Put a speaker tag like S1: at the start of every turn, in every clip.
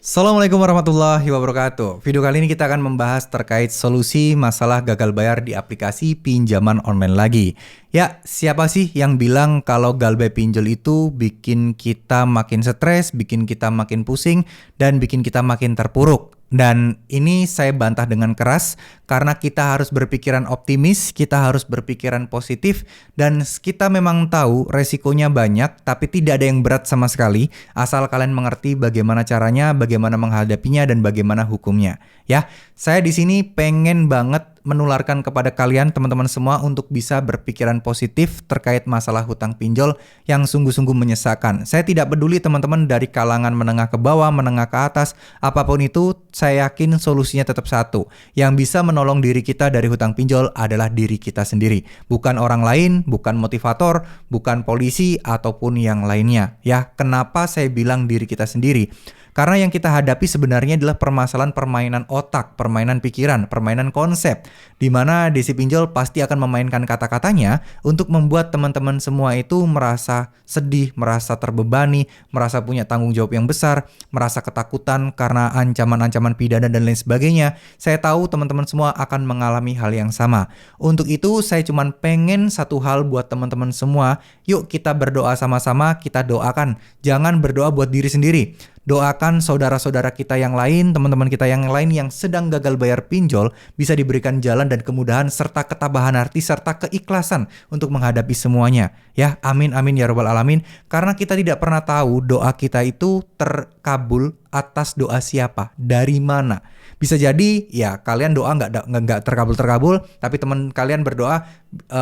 S1: Assalamualaikum warahmatullahi wabarakatuh. Video kali ini kita akan membahas terkait solusi masalah gagal bayar di aplikasi pinjaman online lagi. Ya, siapa sih yang bilang kalau galbay pinjol itu bikin kita makin stres, bikin kita makin pusing, dan bikin kita makin terpuruk? Dan ini saya bantah dengan keras karena kita harus berpikiran optimis, kita harus berpikiran positif, dan kita memang tahu resikonya banyak, tapi tidak ada yang berat sama sekali, asal kalian mengerti bagaimana caranya, bagaimana menghadapinya, dan bagaimana hukumnya. Ya, saya di sini pengen banget menularkan kepada kalian teman-teman semua untuk bisa berpikiran positif terkait masalah hutang pinjol yang sungguh-sungguh menyesakan. Saya tidak peduli teman-teman dari kalangan menengah ke bawah, menengah ke atas, apapun itu, saya yakin solusinya tetap satu. Yang bisa menolong diri kita dari hutang pinjol adalah diri kita sendiri. Bukan orang lain, bukan motivator, bukan polisi, ataupun yang lainnya. Ya, kenapa saya bilang diri kita sendiri? Karena yang kita hadapi sebenarnya adalah permasalahan permainan otak, permainan pikiran, permainan konsep, di mana Desi Pinjol pasti akan memainkan kata-katanya untuk membuat teman-teman semua itu merasa sedih, merasa terbebani, merasa punya tanggung jawab yang besar, merasa ketakutan karena ancaman-ancaman pidana dan lain sebagainya. Saya tahu teman-teman semua akan mengalami hal yang sama. Untuk itu saya cuma pengen satu hal buat teman-teman semua, yuk kita berdoa sama-sama, kita doakan. Jangan berdoa buat diri sendiri. Doakan saudara-saudara kita yang lain, teman-teman kita yang lain yang sedang gagal bayar pinjol bisa diberikan jalan dan kemudahan serta ketabahan hati serta keikhlasan untuk menghadapi semuanya. Ya, amin amin ya rabbal alamin. Karena kita tidak pernah tahu doa kita itu terkabul atas doa siapa, dari mana. Bisa jadi ya kalian doa nggak terkabul, tapi teman kalian berdoa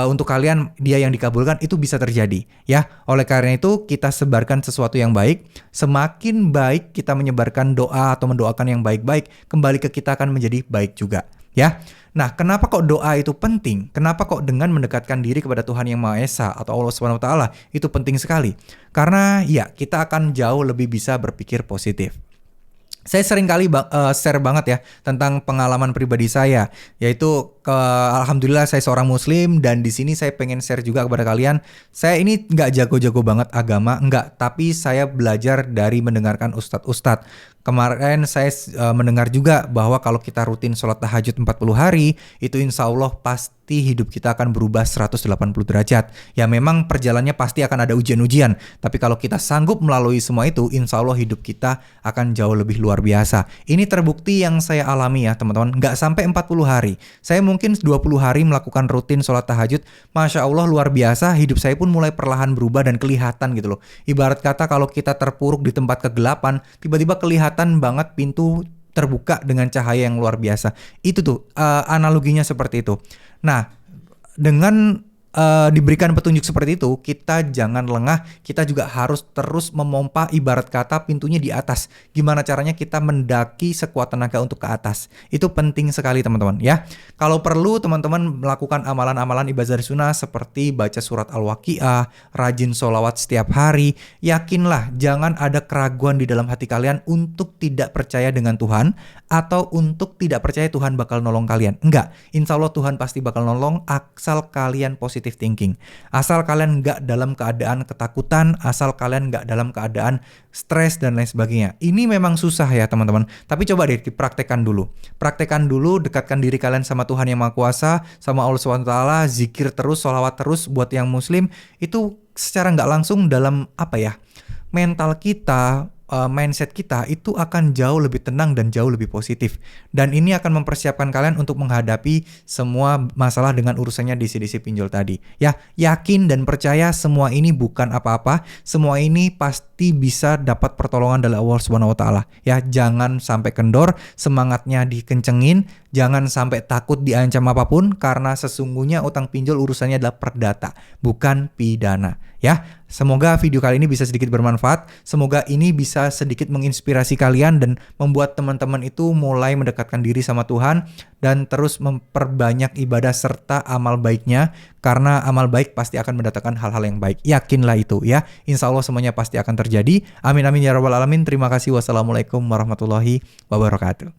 S1: untuk kalian dia yang dikabulkan, itu bisa terjadi. Ya, oleh karena itu kita sebarkan sesuatu yang baik. Semakin baik kita menyebarkan doa atau mendoakan yang baik-baik, kembali ke kita akan menjadi baik juga. Ya, nah kenapa kok doa itu penting? Kenapa kok dengan mendekatkan diri kepada Tuhan Yang Maha Esa atau Allah Subhanahu Wa Taala itu penting sekali? Karena ya kita akan jauh lebih bisa berpikir positif. Saya sering kali share banget ya tentang pengalaman pribadi saya, yaitu alhamdulillah saya seorang muslim dan di sini saya pengen share juga kepada kalian. Saya ini nggak jago-jago banget agama, nggak, tapi saya belajar dari mendengarkan ustadz-ustadz. Kemarin saya mendengar juga bahwa kalau kita rutin sholat tahajud 40 hari, itu insya Allah pasti hidup kita akan berubah 180 derajat. Ya memang perjalanannya pasti akan ada ujian-ujian, tapi kalau kita sanggup melalui semua itu, insya Allah hidup kita akan jauh lebih luar biasa. Ini terbukti yang saya alami ya teman-teman, nggak sampai 40 hari. Saya mungkin 20 hari melakukan rutin sholat tahajud, Masya Allah luar biasa, hidup saya pun mulai perlahan berubah dan kelihatan gitu loh. Ibarat kata kalau kita terpuruk di tempat kegelapan, tiba-tiba kelihatan banget pintu terbuka dengan cahaya yang luar biasa. Itu tuh analoginya seperti itu. Nah, dengan diberikan petunjuk seperti itu, kita jangan lengah, kita juga harus terus memompa, ibarat kata pintunya di atas. Gimana caranya kita mendaki sekuat tenaga untuk ke atas. Itu penting sekali teman-teman ya. Kalau perlu teman-teman melakukan amalan-amalan ibadah sunnah seperti baca surat Al-Waqiah, rajin sholawat setiap hari. Yakinlah jangan ada keraguan di dalam hati kalian untuk tidak percaya dengan Tuhan atau untuk tidak percaya Tuhan bakal nolong kalian. Enggak, insya Allah Tuhan pasti bakal nolong asal kalian positif thinking. Asal kalian nggak dalam keadaan ketakutan, asal kalian nggak dalam keadaan stres dan lain sebagainya. Ini memang susah ya teman-teman, tapi coba deh dipraktekkan dulu. Praktekkan dulu, dekatkan diri kalian sama Tuhan Yang Maha Kuasa, sama Allah SWT, zikir terus, sholawat terus buat yang muslim. Itu secara nggak langsung dalam mental kita, mindset kita itu akan jauh lebih tenang dan jauh lebih positif. Dan ini akan mempersiapkan kalian untuk menghadapi semua masalah dengan urusannya Desi Pinjol tadi. Ya, yakin dan percaya semua ini bukan apa-apa. Semua ini pasti bisa dapat pertolongan dari Allah Subhanahu Wa Taala. Ya, jangan sampai kendor, semangatnya dikencengin, jangan sampai takut diancam apapun karena sesungguhnya utang pinjol urusannya adalah perdata, bukan pidana. Ya, semoga video kali ini bisa sedikit bermanfaat. Semoga ini bisa sedikit menginspirasi kalian dan membuat teman-teman itu mulai mendekatkan diri sama Tuhan dan terus memperbanyak ibadah serta amal baiknya, karena amal baik pasti akan mendatangkan hal-hal yang baik. Yakinlah itu ya. Insya Allah semuanya pasti akan terjadi. Amin amin ya rabbal alamin. Terima kasih. Wassalamualaikum warahmatullahi wabarakatuh.